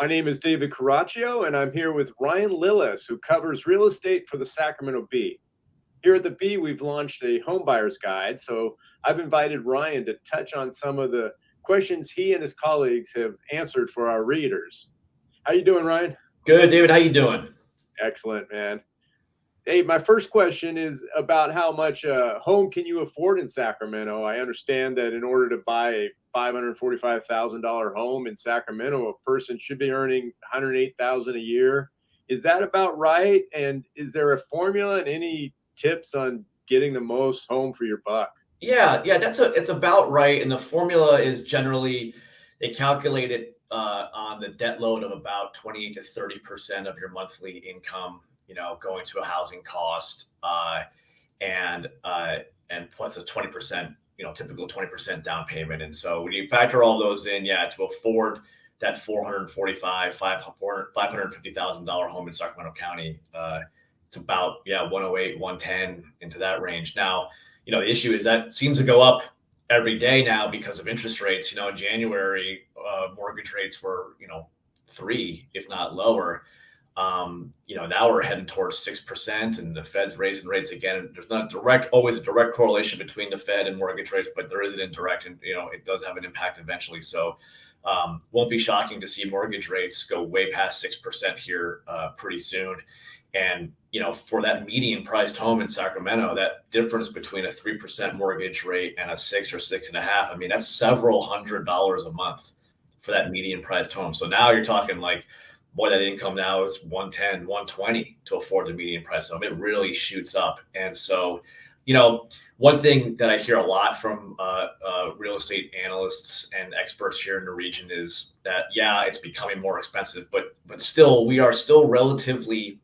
My name is David Caraccio, and I'm here with Ryan Lillis, who covers real estate for the Sacramento Bee. Here at the Bee, we've launched a homebuyer's guide, so I've invited Ryan to touch on some of the questions he and his colleagues have answered for our readers. How you doing, Ryan? Good, David. How you doing? Excellent, man. Hey, my first question is about how much home can you afford in Sacramento? I understand that in order to buy a $545,000 home in Sacramento, a person should be earning $108,000 a year. Is that about right? And is there a formula and any tips on getting the most home for your buck? Yeah, it's about right. And the formula is generally they calculate it on the debt load of about 28 to 30% of your monthly income, going to a housing cost, and plus a 20%, typical 20% down payment. And so when you factor all those in, to afford that $550,000 home in Sacramento County, it's about 108, 110 into that range. Now, the issue is that seems to go up every day now because of interest rates. In January, mortgage rates were 3, if not lower. Now we're heading towards 6%, and the Fed's raising rates again. There's not always a direct correlation between the Fed and mortgage rates, but there is an indirect, and it does have an impact eventually. So won't be shocking to see mortgage rates go way past 6% here pretty soon. And for that median priced home in Sacramento, that difference between a 3% mortgage rate and a 6 or 6.5, I mean, that's several $100s a month for that median priced home. So now you're talking like, boy, that income now is 110, 120 to afford the median price home. It really shoots up. And so, one thing that I hear a lot from real estate analysts and experts here in the region is that, it's becoming more expensive, but still, we are still relatively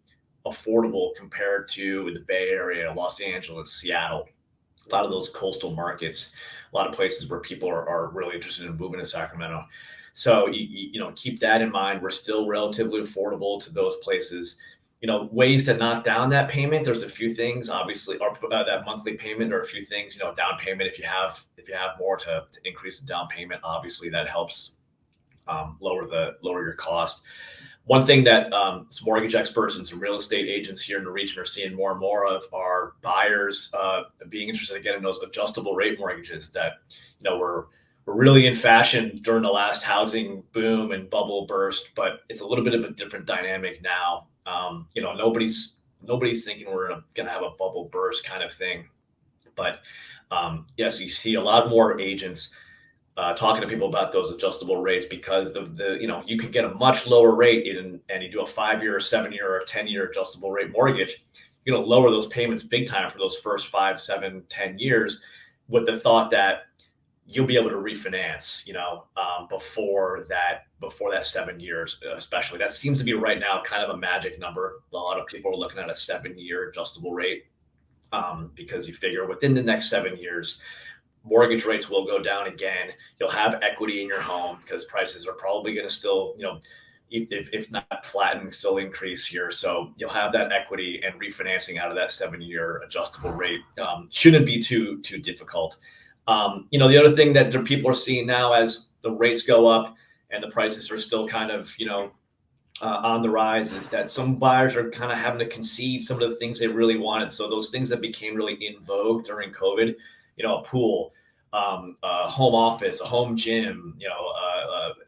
affordable compared to the Bay Area, Los Angeles, Seattle, a lot of those coastal markets, a lot of places where people are really interested in moving to Sacramento. So, keep that in mind. We're still relatively affordable to those places. Ways to knock down that payment. There's a few things, obviously, or that monthly payment, or a few things, down payment. If you have more to increase the down payment, obviously that helps lower your cost. One thing that some mortgage experts and some real estate agents here in the region are seeing more and more of are buyers being interested in getting those adjustable rate mortgages that, were really in fashion during the last housing boom and bubble burst, but it's a little bit of a different dynamic now. Nobody's thinking we're going to have a bubble burst kind of thing. But yes, you see a lot more agents talking to people about those adjustable rates because you can get a much lower rate and you do a 5-year, 7-year, or 10-year adjustable rate mortgage. You're going to lower those payments big time for those first 5, 7, 10 years with the thought that you'll be able to refinance, before that 7 years, especially. That seems to be right now kind of a magic number. A lot of people are looking at a 7-year adjustable rate because you figure within the next 7 years, mortgage rates will go down again. You'll have equity in your home because prices are probably going to still, if not flatten, still increase here. So you'll have that equity, and refinancing out of that 7-year adjustable rate shouldn't be too difficult. The other thing that people are seeing now as the rates go up and the prices are still kind of, on the rise is that some buyers are kind of having to concede some of the things they really wanted. So those things that became really in vogue during COVID, a pool, a home office, a home gym,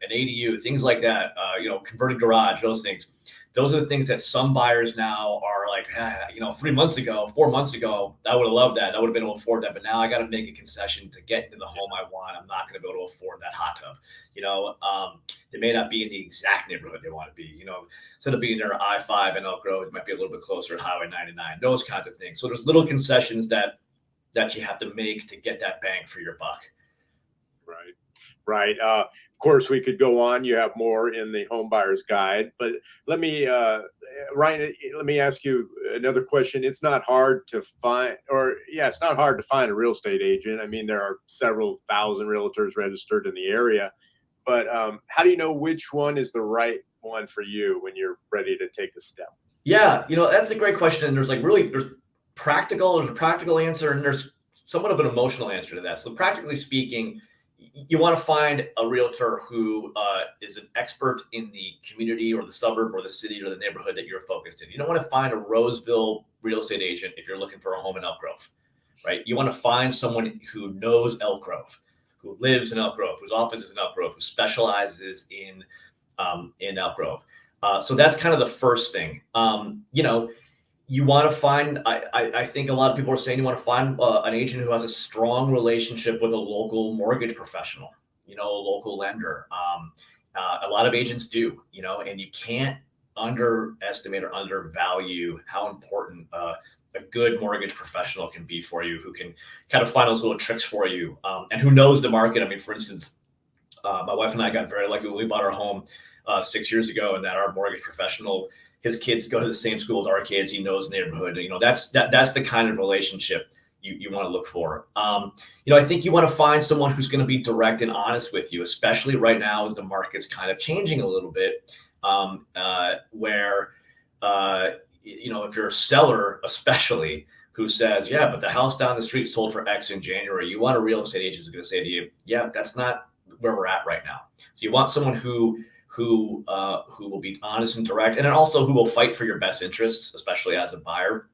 an ADU, things like that, converted garage, those things. Those are the things that some buyers now are like, 3 months ago, 4 months ago, I would have loved that. I would have been able to afford that. But now I got to make a concession to get into the home I want. I'm not going to be able to afford that hot tub. They may not be in the exact neighborhood they want to be. Instead of being near I-5 and Elk Road, it might be a little bit closer to Highway 99, those kinds of things. So there's little concessions that you have to make to get that bang for your buck. Right. Of course, we could go on. You have more in the Home Buyer's Guide, but Ryan, let me ask you another question. It's not hard to find, it's not hard to find a real estate agent. I mean, there are several thousand realtors registered in the area, but how do you know which one is the right one for you when you're ready to take the step? Yeah, that's a great question. And there's there's a practical answer, and there's somewhat of an emotional answer to that. So practically speaking, you want to find a realtor who is an expert in the community or the suburb or the city or the neighborhood that you're focused in. You don't want to find a Roseville real estate agent if you're looking for a home in Elk Grove, right? You want to find someone who knows Elk Grove, who lives in Elk Grove, whose office is in Elk Grove, who specializes in Elk Grove. So that's kind of the first thing. You want to find, I think a lot of people are saying you want to find an agent who has a strong relationship with a local mortgage professional, a local lender. A lot of agents do, and you can't underestimate or undervalue how important a good mortgage professional can be for you, who can kind of find those little tricks for you, and who knows the market. I mean, for instance, my wife and I got very lucky when we bought our home 6 years ago, and that our mortgage professional, his kids go to the same school as our kids. He knows the neighborhood. That's the kind of relationship you want to look for. I think you want to find someone who's going to be direct and honest with you, especially right now as the market's kind of changing a little bit, where if you're a seller, especially, who says, yeah, but the house down the street sold for X in January, you want a real estate agent who's going to say to you, yeah, that's not where we're at right now. So you want someone who will be honest and direct, and then also who will fight for your best interests, especially as a buyer.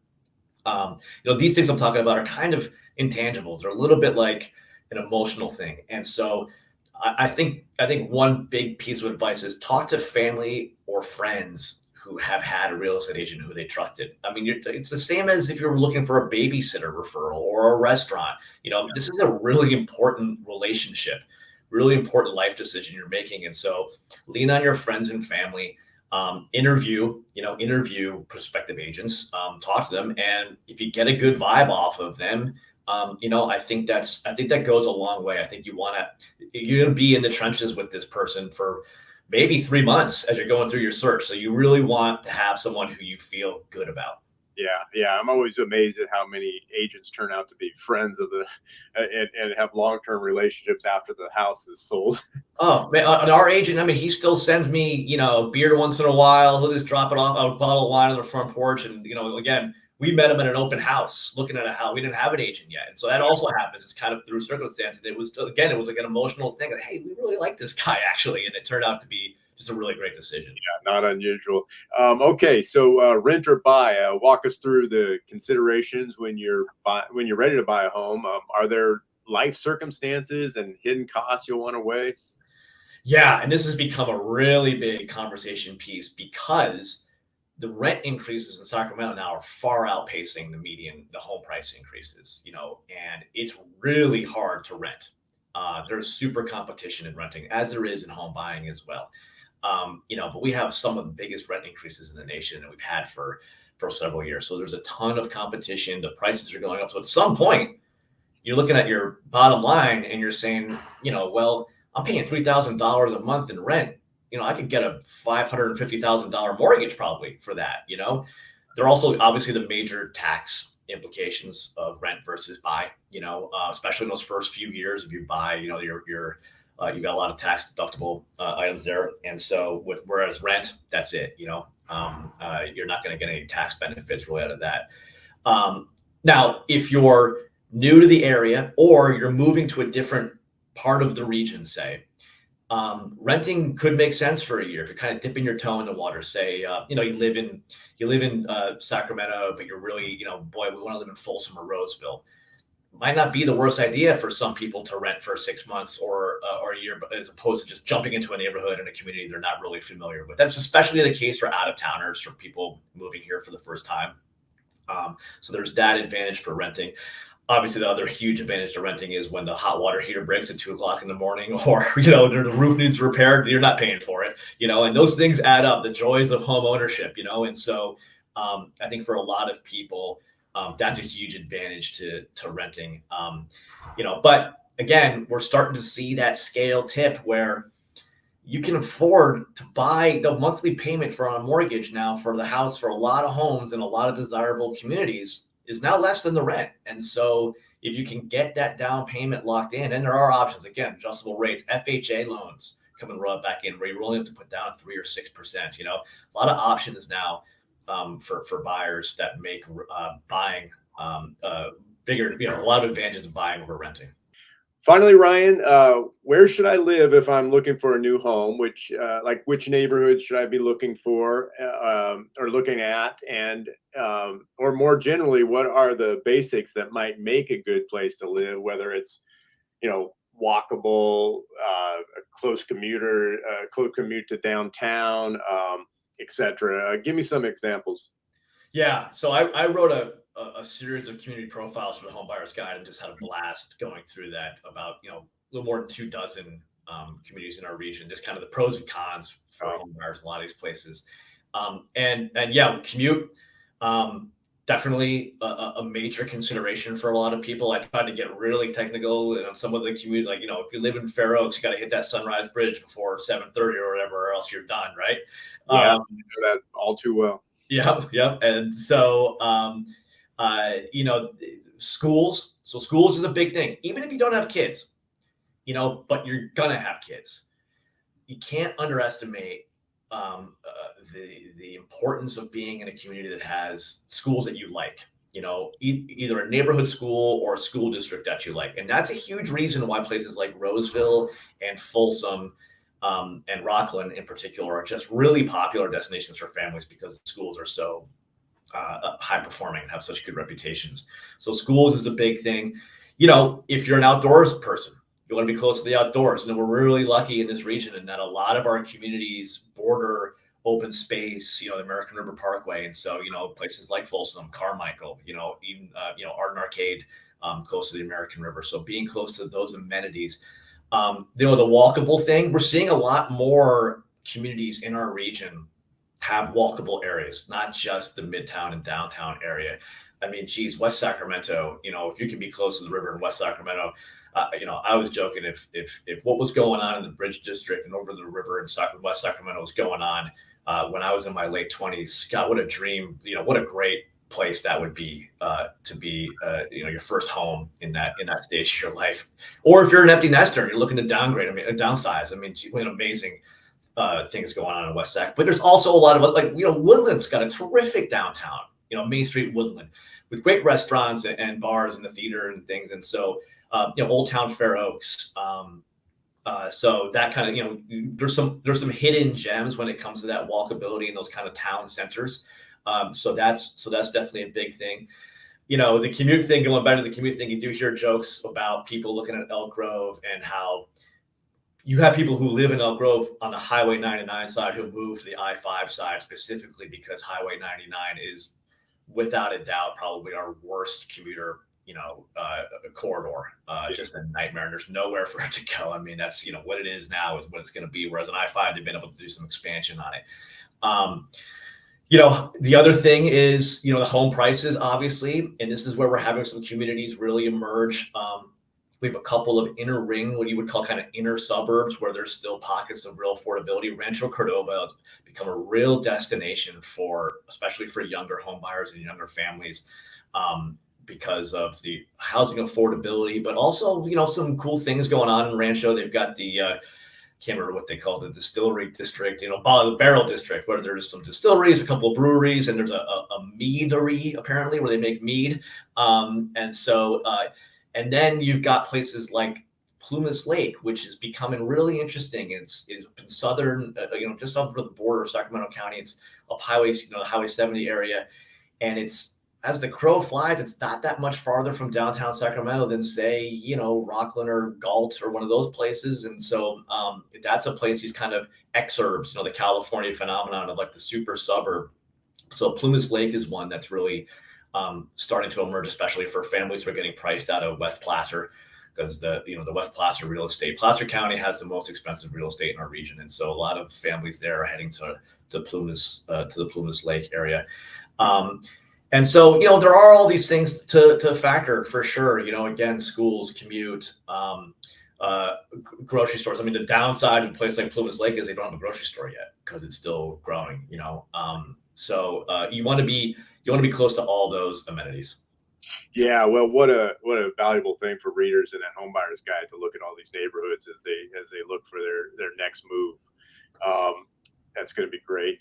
These things I'm talking about are kind of intangibles. They're a little bit like an emotional thing. And so I think one big piece of advice is talk to family or friends who have had a real estate agent who they trusted. I mean, it's the same as if you're looking for a babysitter referral or a restaurant. This is a really important relationship, really important life decision you're making. And so lean on your friends and family, interview prospective agents, talk to them. And if you get a good vibe off of them, I think that goes a long way. I think you're going to be in the trenches with this person for maybe 3 months as you're going through your search. So you really want to have someone who you feel good about. Yeah. I'm always amazed at how many agents turn out to be friends of and have long-term relationships after the house is sold. Oh man, our agent, I mean, he still sends me, beer once in a while. He'll just drop it off a bottle of wine on the front porch. And, again, we met him at an open house looking at a house. We didn't have an agent yet. And so that also happens. It's kind of through circumstance. And it was like an emotional thing. Like, hey, we really like this guy actually. And it turned out to be just a really great decision. Yeah, not unusual. Okay, so rent or buy. Walk us through the considerations when you're ready to buy a home. Are there life circumstances and hidden costs you'll want to weigh? Yeah, and this has become a really big conversation piece because the rent increases in Sacramento now are far outpacing the home price increases, and it's really hard to rent. There's super competition in renting, as there is in home buying as well. But we have some of the biggest rent increases in the nation that we've had for several years. So there's a ton of competition. The prices are going up. So at some point, you're looking at your bottom line and you're saying, well, I'm paying $3,000 a month in rent. I could get a $550,000 mortgage probably for that. There are also obviously the major tax implications of rent versus buy. Especially in those first few years, if you buy, you got a lot of tax deductible items there, and so whereas rent, that's it. You're not going to get any tax benefits really out of that. Now, if you're new to the area or you're moving to a different part of the region, say, renting could make sense for a year if you're kind of dipping your toe in the water. Say, you live in Sacramento, but you're really, boy, we want to live in Folsom or Roseville. Might not be the worst idea for some people to rent for 6 months or a year, as opposed to just jumping into a neighborhood and a community they're not really familiar with. That's especially the case for out-of-towners, for people moving here for the first time. So there's that advantage for renting. Obviously, the other huge advantage to renting is when the hot water heater breaks at 2 o'clock in the morning, or the roof needs repaired, you're not paying for it. And those things add up. The joys of home ownership. And so I think for a lot of people, that's a huge advantage to renting. But again, we're starting to see that scale tip where you can afford to buy the monthly payment for a mortgage now for the house for a lot of homes in a lot of desirable communities is now less than the rent. And so if you can get that down payment locked in, and there are options, again, adjustable rates, FHA loans come and rub back in where you only have to put down 3 or 6%, a lot of options now for buyers that make buying bigger, a lot of advantages of buying over renting. Finally, Ryan, where should I live if I'm looking for a new home? Which neighborhoods should I be looking for or looking at? And or more generally, what are the basics that might make a good place to live? Whether it's walkable, a close commute to downtown, etc. Give me some examples. Yeah, so I wrote a series of community profiles for the Homebuyers Guide and just had a blast going through that about a little more than 2 dozen communities in our region, just kind of the pros and cons for homebuyers in a lot of these places. And yeah, commute definitely a major consideration for a lot of people. I tried to get really technical on some of the commute, like if you live in Fair Oaks, you got to hit that Sunrise Bridge before 7:30 or whatever, or else you're done, right? Yeah, I know that all too well. Yep. And so, schools. So schools is a big thing. Even if you don't have kids, but you're gonna have kids, you can't underestimate the importance of being in a community that has schools that you like. Either a neighborhood school or a school district that you like, and that's a huge reason why places like Roseville and Folsom and Rockland in particular are just really popular destinations for families because the schools are so high performing and have such good reputations. So schools is a big thing. If you're an outdoors person, you want to be close to the outdoors. We're really lucky in this region in that a lot of our communities border open space, the American River Parkway. And so, places like Folsom, Carmichael, even, Arden Arcade, close to the American River. So being close to those amenities, the walkable thing, we're seeing a lot more communities in our region have walkable areas, not just the midtown and downtown area. I mean, geez, West Sacramento, if you can be close to the river in West Sacramento, I was joking if what was going on in the Bridge District and over the river in West Sacramento was going on when I was in my late 20s, God, what a dream, what a great place that would be to be your first home in that stage of your life. Or if you're an empty nester and you're looking to downsize, amazing things going on in West Sac. But there's also a lot of Woodland's got a terrific downtown, Main Street Woodland, with great restaurants and bars and the theater and things. And so Old Town Fair Oaks, so that kind of there's some hidden gems when it comes to that walkability in those kind of town centers. So that's definitely a big thing. The commute thing, going back to the commute thing, you do hear jokes about people looking at Elk Grove and how you have people who live in Elk Grove on the Highway 99 side who move to the I-5 side specifically because Highway 99 is without a doubt probably our worst commuter, corridor, just a nightmare. And there's nowhere for it to go. I mean, that's, what it is now is what it's going to be. Whereas on I-5, they've been able to do some expansion on it. The other thing is, the home prices, obviously, and this is where we're having some communities really emerge. We have a couple of inner ring, what you would call kind of inner suburbs, where there's still pockets of real affordability. Rancho Cordova has become a real destination especially for younger home buyers and younger families, because of the housing affordability, but also, some cool things going on in Rancho. They've got the can't remember what they call the distillery district, the barrel district, where there's some distilleries, a couple of breweries, and there's a meadery apparently where they make mead. And then you've got places like Plumas Lake, which is becoming really interesting. It's in southern, just over the border of Sacramento County. It's up highways, the Highway 70 area, and it's, as the crow flies, it's not that much farther from downtown Sacramento than, say, Rockland or Galt or one of those places. And so that's a place these kind of exurbs, the California phenomenon of like the super suburb. So Plumas Lake is one that's really starting to emerge, especially for families who are getting priced out of West Placer, because the West Placer real estate, Placer County has the most expensive real estate in our region. And so a lot of families there are heading to Plumas, to the Plumas Lake area. And so, there are all these things to factor for sure. Again, schools, commute, grocery stores. I mean, the downside of a place like Plumas Lake is they don't have a grocery store yet because it's still growing. So you want to be close to all those amenities. Yeah, well, what a valuable thing for readers in that Homebuyers Guide to look at all these neighborhoods as they look for their next move. That's going to be great.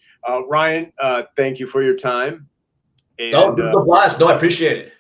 Ryan, thank you for your time. And, no, I appreciate it.